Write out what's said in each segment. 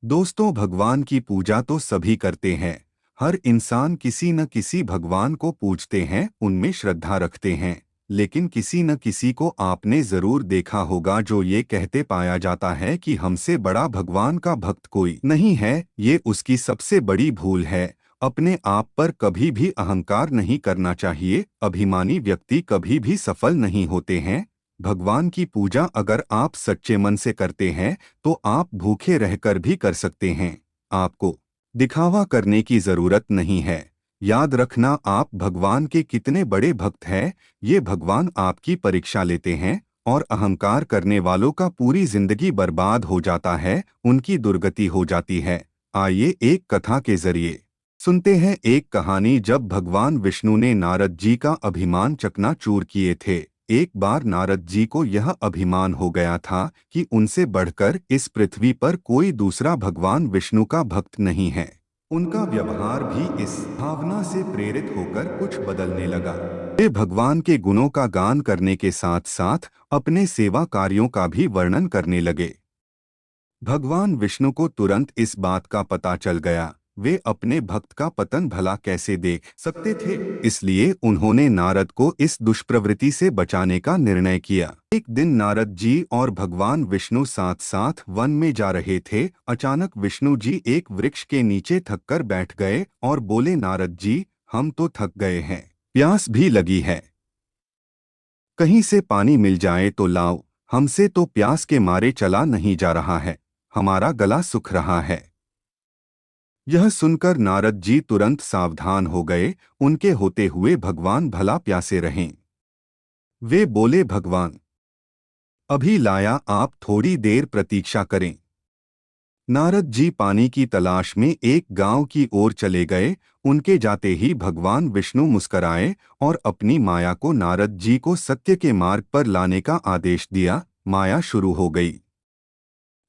दोस्तों, भगवान की पूजा तो सभी करते हैं। हर इंसान किसी न किसी भगवान को पूजते हैं, उनमें श्रद्धा रखते हैं। लेकिन किसी न किसी को आपने जरूर देखा होगा जो ये कहते पाया जाता है कि हमसे बड़ा भगवान का भक्त कोई नहीं है। ये उसकी सबसे बड़ी भूल है। अपने आप पर कभी भी अहंकार नहीं करना चाहिए। अभिमानी व्यक्ति कभी भी सफल नहीं होते हैं। भगवान की पूजा अगर आप सच्चे मन से करते हैं तो आप भूखे रहकर भी कर सकते हैं। आपको दिखावा करने की जरूरत नहीं है। याद रखना, आप भगवान के कितने बड़े भक्त हैं। ये भगवान आपकी परीक्षा लेते हैं और अहंकार करने वालों का पूरी जिंदगी बर्बाद हो जाता है, उनकी दुर्गति हो जाती है। आइए एक कथा के जरिए सुनते हैं एक कहानी जब भगवान विष्णु ने नारद जी का अभिमान चकनाचूर किए थे। एक बार नारद जी को यह अभिमान हो गया था कि उनसे बढ़कर इस पृथ्वी पर कोई दूसरा भगवान विष्णु का भक्त नहीं है। उनका व्यवहार भी इस भावना से प्रेरित होकर कुछ बदलने लगा। वे भगवान के गुणों का गान करने के साथ साथ अपने सेवा कार्यों का भी वर्णन करने लगे। भगवान विष्णु को तुरंत इस बात का पता चल गया। वे अपने भक्त का पतन भला कैसे देख सकते थे, इसलिए उन्होंने नारद को इस दुष्प्रवृत्ति से बचाने का निर्णय किया। एक दिन नारद जी और भगवान विष्णु साथ साथ वन में जा रहे थे। अचानक विष्णु जी एक वृक्ष के नीचे थककर बैठ गए और बोले, नारद जी, हम तो थक गए हैं, प्यास भी लगी है, कहीं से पानी मिल जाए तो लाओ, हमसे तो प्यास के मारे चला नहीं जा रहा है, हमारा गला सूख रहा है। यह सुनकर नारद जी तुरंत सावधान हो गए। उनके होते हुए भगवान भला प्यासे रहें। वे बोले, भगवान अभी लाया, आप थोड़ी देर प्रतीक्षा करें। नारद जी पानी की तलाश में एक गांव की ओर चले गए। उनके जाते ही भगवान विष्णु मुस्कराए और अपनी माया को नारद जी को सत्य के मार्ग पर लाने का आदेश दिया। माया शुरू हो गई।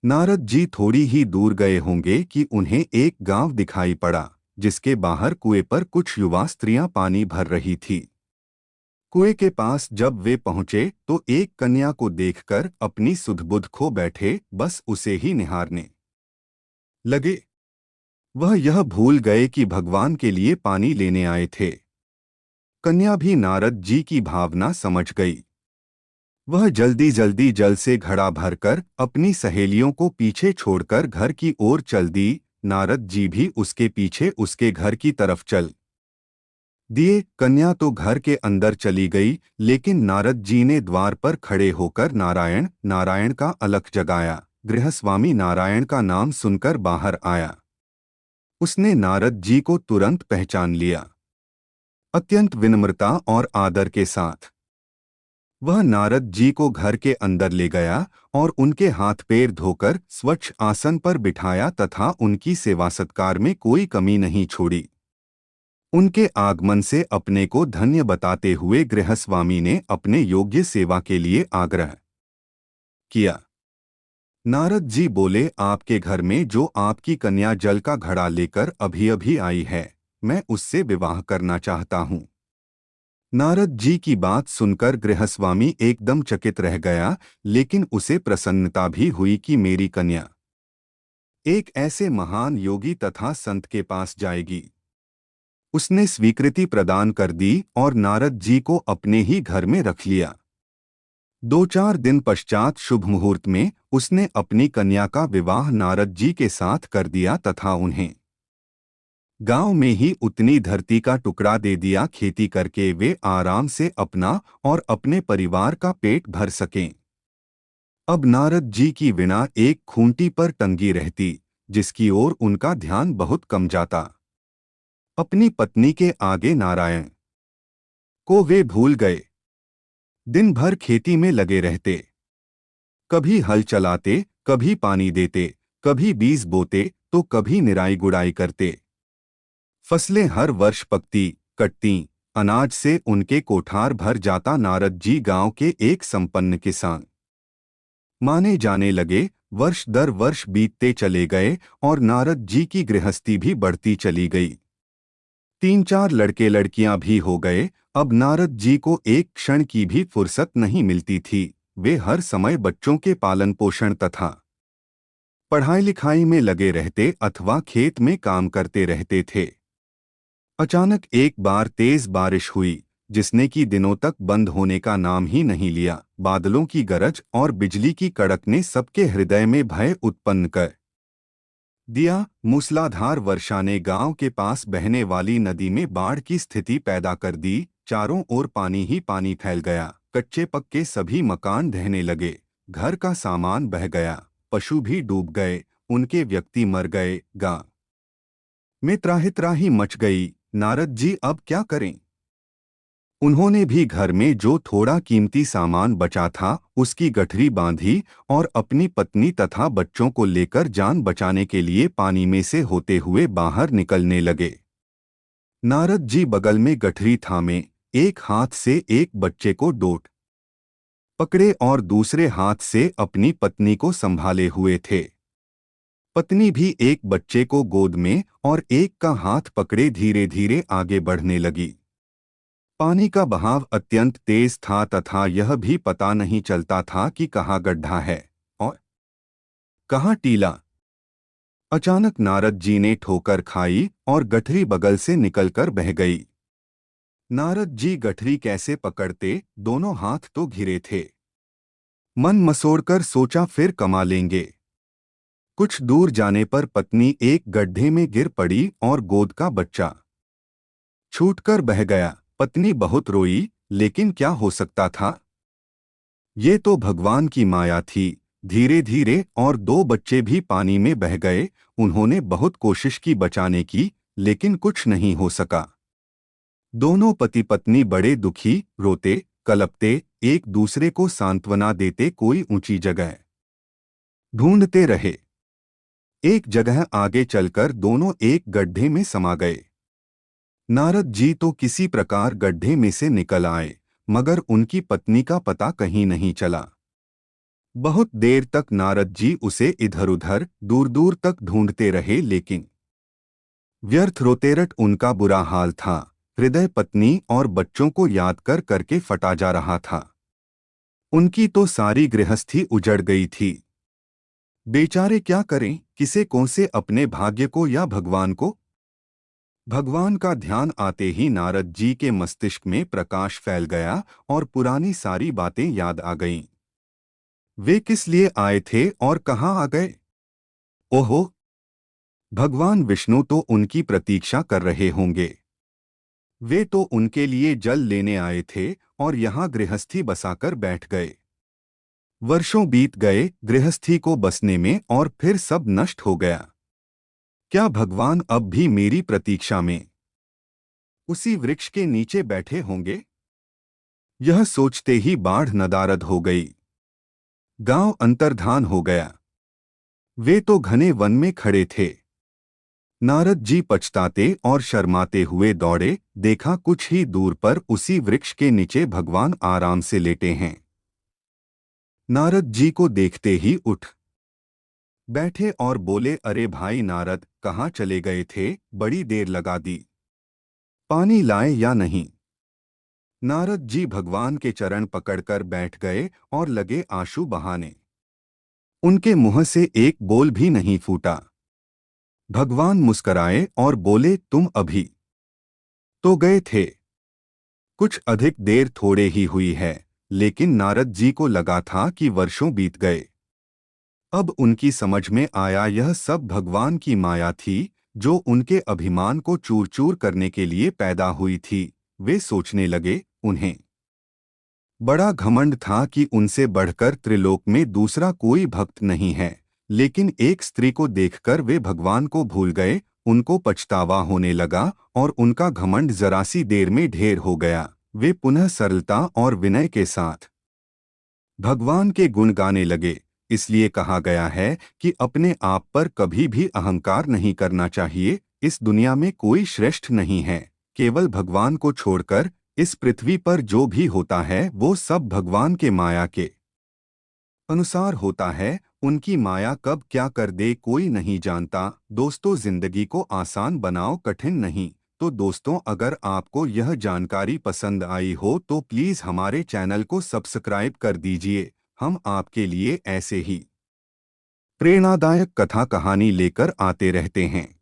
नारद जी थोड़ी ही दूर गए होंगे कि उन्हें एक गांव दिखाई पड़ा, जिसके बाहर कुएं पर कुछ युवा स्त्रियां पानी भर रही थी। कुएं के पास जब वे पहुंचे तो एक कन्या को देखकर अपनी सुध-बुध खो बैठे, बस उसे ही निहारने लगे। वह यह भूल गए कि भगवान के लिए पानी लेने आए थे। कन्या भी नारद जी की भावना समझ गई। वह जल्दी जल्दी जल से घड़ा भरकर अपनी सहेलियों को पीछे छोड़कर घर की ओर चल दी। नारद जी भी उसके पीछे उसके घर की तरफ चल दिए। कन्या तो घर के अंदर चली गई, लेकिन नारद जी ने द्वार पर खड़े होकर नारायण नारायण का अलख जगाया। गृहस्वामी नारायण का नाम सुनकर बाहर आया। उसने नारद जी को तुरंत पहचान लिया। अत्यंत विनम्रता और आदर के साथ वह नारद जी को घर के अंदर ले गया और उनके हाथ पैर धोकर स्वच्छ आसन पर बिठाया तथा उनकी सेवा सत्कार में कोई कमी नहीं छोड़ी। उनके आगमन से अपने को धन्य बताते हुए गृहस्वामी ने अपने योग्य सेवा के लिए आग्रह किया। नारद जी बोले, आपके घर में जो आपकी कन्या जल का घड़ा लेकर अभी अभी आई है, मैं उससे विवाह करना चाहता हूँ। नारद जी की बात सुनकर गृहस्वामी एकदम चकित रह गया, लेकिन उसे प्रसन्नता भी हुई कि मेरी कन्या एक ऐसे महान योगी तथा संत के पास जाएगी। उसने स्वीकृति प्रदान कर दी और नारद जी को अपने ही घर में रख लिया। 2-4 दिन पश्चात शुभ मुहूर्त में उसने अपनी कन्या का विवाह नारद जी के साथ कर दिया तथा उन्हें गांव में ही उतनी धरती का टुकड़ा दे दिया, खेती करके वे आराम से अपना और अपने परिवार का पेट भर सकें। अब नारद जी की वीणा एक खूंटी पर टंगी रहती, जिसकी ओर उनका ध्यान बहुत कम जाता। अपनी पत्नी के आगे नारायण को वे भूल गए। दिन भर खेती में लगे रहते। कभी हल चलाते, कभी पानी देते, कभी बीज बोते तो कभी निराई गुड़ाई करते। फसलें हर वर्ष पकती, कटती, अनाज से उनके कोठार भर जाता। नारद जी गांव के एक संपन्न किसान माने जाने लगे। वर्ष दर वर्ष बीतते चले गए और नारद जी की गृहस्थी भी बढ़ती चली गई। 3-4 लड़के लड़कियां भी हो गए। अब नारद जी को एक क्षण की भी फुर्सत नहीं मिलती थी। वे हर समय बच्चों के पालन पोषण तथा पढ़ाई लिखाई में लगे रहते अथवा खेत में काम करते रहते थे। अचानक एक बार तेज बारिश हुई, जिसने कि दिनों तक बंद होने का नाम ही नहीं लिया। बादलों की गरज और बिजली की कड़क ने सबके हृदय में भय उत्पन्न कर दिया। मूसलाधार वर्षा ने गांव के पास बहने वाली नदी में बाढ़ की स्थिति पैदा कर दी। चारों ओर पानी ही पानी फैल गया। कच्चे पक्के सभी मकान ढहने लगे, घर का सामान बह गया, पशु भी डूब गए, उनके व्यक्ति मर गए। गांव में त्राहि त्राहि मच गई। नारद जी अब क्या करें? उन्होंने भी घर में जो थोड़ा कीमती सामान बचा था उसकी गठरी बांधी और अपनी पत्नी तथा बच्चों को लेकर जान बचाने के लिए पानी में से होते हुए बाहर निकलने लगे। नारद जी बगल में गठरी थामे, एक हाथ से एक बच्चे को डोट पकड़े और दूसरे हाथ से अपनी पत्नी को संभाले हुए थे। पत्नी भी एक बच्चे को गोद में और एक का हाथ पकड़े धीरे धीरे आगे बढ़ने लगी। पानी का बहाव अत्यंत तेज था तथा यह भी पता नहीं चलता था कि कहाँ गड्ढा है और कहाँ टीला। अचानक नारद जी ने ठोकर खाई और गठरी बगल से निकलकर बह गई। नारद जी गठरी कैसे पकड़ते, दोनों हाथ तो घिरे थे। मन मसोड़कर सोचा फिर कमा लेंगे। कुछ दूर जाने पर पत्नी एक गड्ढे में गिर पड़ी और गोद का बच्चा छूटकर बह गया। पत्नी बहुत रोई, लेकिन क्या हो सकता था? ये तो भगवान की माया थी। धीरे धीरे और दो बच्चे भी पानी में बह गए। उन्होंने बहुत कोशिश की बचाने की, लेकिन कुछ नहीं हो सका। दोनों पति पत्नी बड़े दुखी, रोते कलपते, एक दूसरे को सांत्वना देते कोई ऊंची जगह ढूंढते रहे। एक जगह आगे चलकर दोनों एक गड्ढे में समा गए। नारद जी तो किसी प्रकार गड्ढे में से निकल आए, मगर उनकी पत्नी का पता कहीं नहीं चला। बहुत देर तक नारद जी उसे इधर-उधर, दूर-दूर तक ढूंढते रहे, लेकिन व्यर्थ। रोतेरट उनका बुरा हाल था। हृदय पत्नी और बच्चों को याद कर करके फटा जा रहा था। उनकी तो सारी गृहस्थी उजड़ गई थी। बेचारे क्या करें, किसे कौन से अपने भाग्य को या भगवान को? भगवान का ध्यान आते ही नारद जी के मस्तिष्क में प्रकाश फैल गया और पुरानी सारी बातें याद आ गईं। वे किस लिए आए थे और कहाँ आ गए? ओहो! भगवान विष्णु तो उनकी प्रतीक्षा कर रहे होंगे। वे तो उनके लिए जल लेने आए थे और यहाँ गृहस्थी बसाकर बैठ गए। वर्षों बीत गए गृहस्थी को बसने में और फिर सब नष्ट हो गया। क्या भगवान अब भी मेरी प्रतीक्षा में उसी वृक्ष के नीचे बैठे होंगे? यह सोचते ही बाढ़ नदारद हो गई। गांव अंतर्धान हो गया। वे तो घने वन में खड़े थे। नारद जी पछताते और शर्माते हुए दौड़े। देखा कुछ ही दूर पर उसी वृक्ष के नीचे भगवान आराम से लेटे हैं। नारद जी को देखते ही उठ बैठे और बोले, अरे भाई नारद, कहाँ चले गए थे? बड़ी देर लगा दी। पानी लाए या नहीं? नारद जी भगवान के चरण पकड़कर बैठ गए और लगे आंसू बहाने। उनके मुंह से एक बोल भी नहीं फूटा। भगवान मुस्कराए और बोले, तुम अभी तो गए थे। कुछ अधिक देर थोड़े ही हुई है, लेकिन नारद जी को लगा था कि वर्षों बीत गए। अब उनकी समझ में आया यह सब भगवान की माया थी, जो उनके अभिमान को चूर चूर करने के लिए पैदा हुई थी। वे सोचने लगे, उन्हें बड़ा घमंड था कि उनसे बढ़कर त्रिलोक में दूसरा कोई भक्त नहीं है। लेकिन एक स्त्री को देखकर वे भगवान को भूल गए। उनको पछतावा होने लगा और उनका घमंड जरा सी देर में ढेर हो गया। वे पुनः सरलता और विनय के साथ भगवान के गुण गाने लगे। इसलिए कहा गया है कि अपने आप पर कभी भी अहंकार नहीं करना चाहिए। इस दुनिया में कोई श्रेष्ठ नहीं है। केवल भगवान को छोड़कर इस पृथ्वी पर जो भी होता है वो सब भगवान के माया के अनुसार होता है। उनकी माया कब क्या कर दे कोई नहीं जानता। दोस्तों, जिंदगी को आसान बनाओ, कठिन नहीं। तो दोस्तों, अगर आपको यह जानकारी पसंद आई हो तो प्लीज़ हमारे चैनल को सब्सक्राइब कर दीजिए। हम आपके लिए ऐसे ही प्रेरणादायक कथा कहानी लेकर आते रहते हैं।